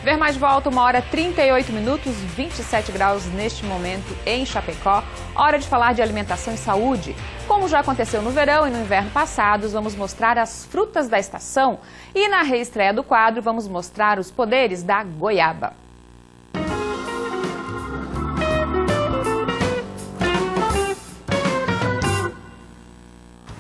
Ver Mais volta, 1h38, 27 graus neste momento em Chapecó. Hora de falar de alimentação e saúde. Como já aconteceu no verão e no inverno passados, vamos mostrar as frutas da estação. E na reestreia do quadro, vamos mostrar os poderes da goiaba.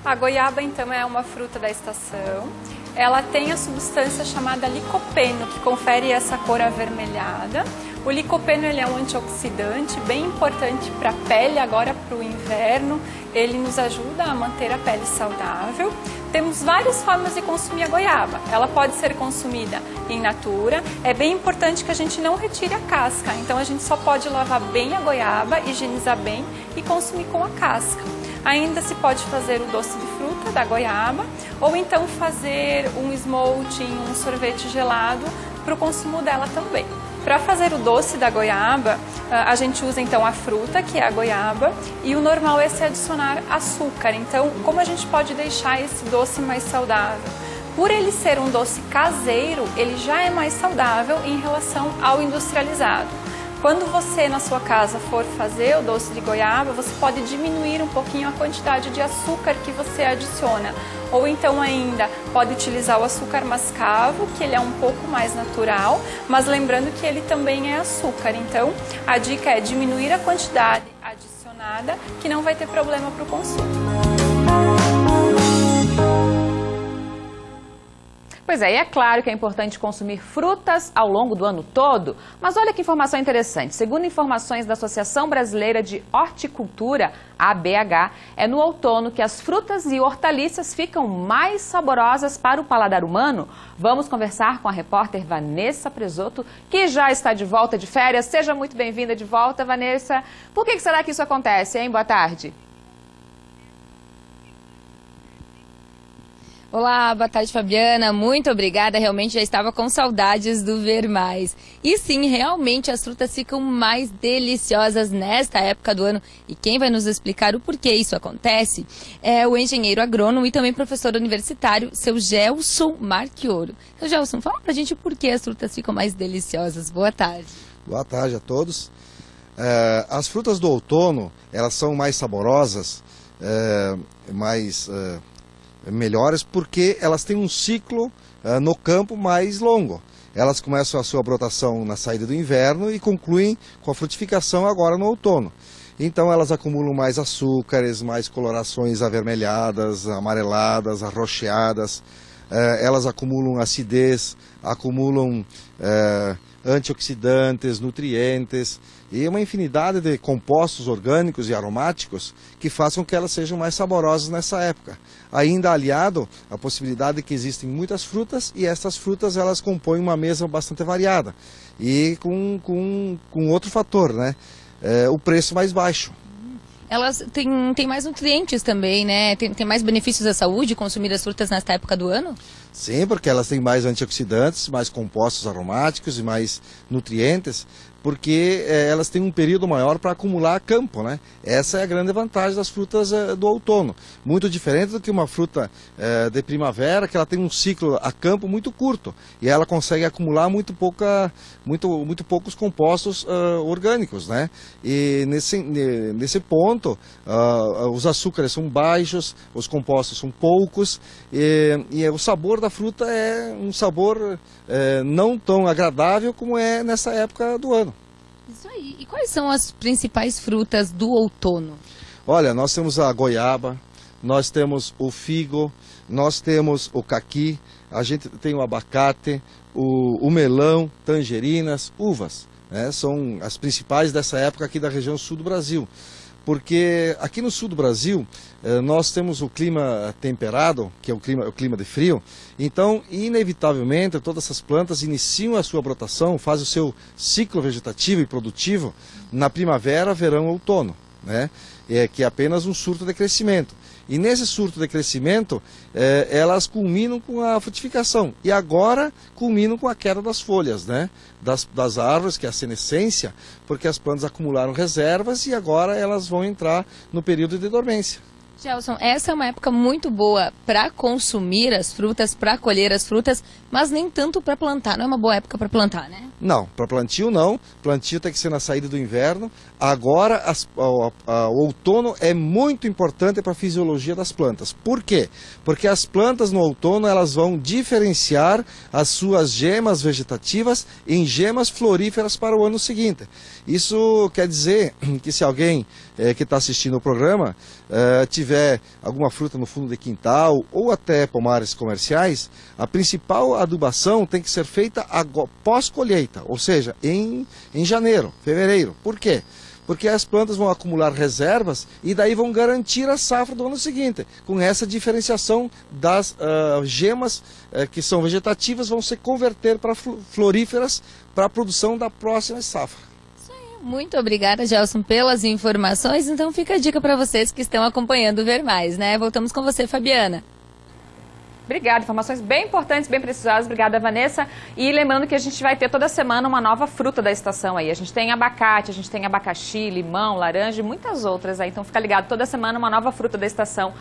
A goiaba, então, é uma fruta da estação. Ela tem a substância chamada licopeno, que confere essa cor avermelhada. O licopeno ele é um antioxidante bem importante para a pele, agora para o inverno. Ele nos ajuda a manter a pele saudável. Temos várias formas de consumir a goiaba. Ela pode ser consumida in natura. É bem importante que a gente não retire a casca. Então a gente só pode lavar bem a goiaba, higienizar bem e consumir com a casca. Ainda se pode fazer o doce de fruta da goiaba ou então fazer um smoothie, um sorvete gelado para o consumo dela também. Para fazer o doce da goiaba, a gente usa então a fruta, que é a goiaba, e o normal é se adicionar açúcar. Então, como a gente pode deixar esse doce mais saudável? Por ele ser um doce caseiro, ele já é mais saudável em relação ao industrializado. Quando você na sua casa for fazer o doce de goiaba, você pode diminuir um pouquinho a quantidade de açúcar que você adiciona. Ou então ainda pode utilizar o açúcar mascavo, que ele é um pouco mais natural, mas lembrando que ele também é açúcar. Então a dica é diminuir a quantidade adicionada, que não vai ter problema para o consumo. Pois é, e é claro que é importante consumir frutas ao longo do ano todo, mas olha que informação interessante. Segundo informações da Associação Brasileira de Horticultura, ABH, é no outono que as frutas e hortaliças ficam mais saborosas para o paladar humano. Vamos conversar com a repórter Vanessa Presoto, que já está de volta de férias. Seja muito bem-vinda de volta, Vanessa. Por que será que isso acontece, hein? Boa tarde. Olá, boa tarde, Fabiana. Muito obrigada. Realmente já estava com saudades do Ver Mais. E sim, realmente as frutas ficam mais deliciosas nesta época do ano. E quem vai nos explicar o porquê isso acontece é o engenheiro agrônomo e também professor universitário, seu Gelson Marchioro. Seu Gelson, fala pra gente o porquê as frutas ficam mais deliciosas. Boa tarde. Boa tarde a todos. As frutas do outono, elas são mais saborosas, melhores porque elas têm um ciclo no campo mais longo. Elas começam a sua brotação na saída do inverno e concluem com a frutificação agora no outono. Então elas acumulam mais açúcares, mais colorações avermelhadas, amareladas, arroxeadas. Elas acumulam acidez, acumulam antioxidantes, nutrientes e uma infinidade de compostos orgânicos e aromáticos que façam que elas sejam mais saborosas nessa época. Ainda aliado à possibilidade de que existem muitas frutas e essas frutas elas compõem uma mesa bastante variada e com outro fator, né? O preço mais baixo. Elas têm mais nutrientes também, né? Tem mais benefícios à saúde consumir as frutas nesta época do ano? Sim, porque elas têm mais antioxidantes, mais compostos aromáticos e mais nutrientes, porque elas têm um período maior para acumular campo, né? Essa é a grande vantagem das frutas do outono. Muito diferente do que uma fruta de primavera, que ela tem um ciclo a campo muito curto e ela consegue acumular muito poucos compostos orgânicos, né? E nesse ponto, os açúcares são baixos, os compostos são poucos e o sabor da fruta é um sabor não tão agradável como é nessa época do ano. Isso aí. E quais são as principais frutas do outono? Olha, nós temos a goiaba, nós temos o figo, nós temos o caqui, a gente tem o abacate, o melão, tangerinas, uvas, né? São as principais dessa época aqui da região sul do Brasil. Porque aqui no sul do Brasil nós temos o clima temperado, que é o clima de frio, então inevitavelmente todas essas plantas iniciam a sua brotação, fazem o seu ciclo vegetativo e produtivo na primavera, verão e outono, né? Que é apenas um surto de crescimento. E nesse surto de crescimento, elas culminam com a frutificação. E agora culminam com a queda das folhas, né? Das árvores, que é a senescência, porque as plantas acumularam reservas e agora elas vão entrar no período de dormência. Gelson, essa é uma época muito boa para consumir as frutas, para colher as frutas, mas nem tanto para plantar. Não é uma boa época para plantar, né? Não, para plantio não. Plantio tem que ser na saída do inverno. Agora, o outono é muito importante para a fisiologia das plantas. Por quê? Porque as plantas no outono elas vão diferenciar as suas gemas vegetativas em gemas floríferas para o ano seguinte. Isso quer dizer que se alguém que está assistindo o programa tiver alguma fruta no fundo de quintal ou até pomares comerciais, a principal adubação tem que ser feita pós-colheita, ou seja, em janeiro, fevereiro. Por quê? Porque as plantas vão acumular reservas e daí vão garantir a safra do ano seguinte. Com essa diferenciação das gemas que são vegetativas vão se converter para floríferas para a produção da próxima safra. Muito obrigada, Gelson, pelas informações. Então fica a dica para vocês que estão acompanhando o Ver Mais, né? Voltamos com você, Fabiana. Obrigada, informações bem importantes, bem precisas. Obrigada, Vanessa. E lembrando que a gente vai ter toda semana uma nova fruta da estação aí. A gente tem abacate, a gente tem abacaxi, limão, laranja e muitas outras aí. Então fica ligado, toda semana uma nova fruta da estação.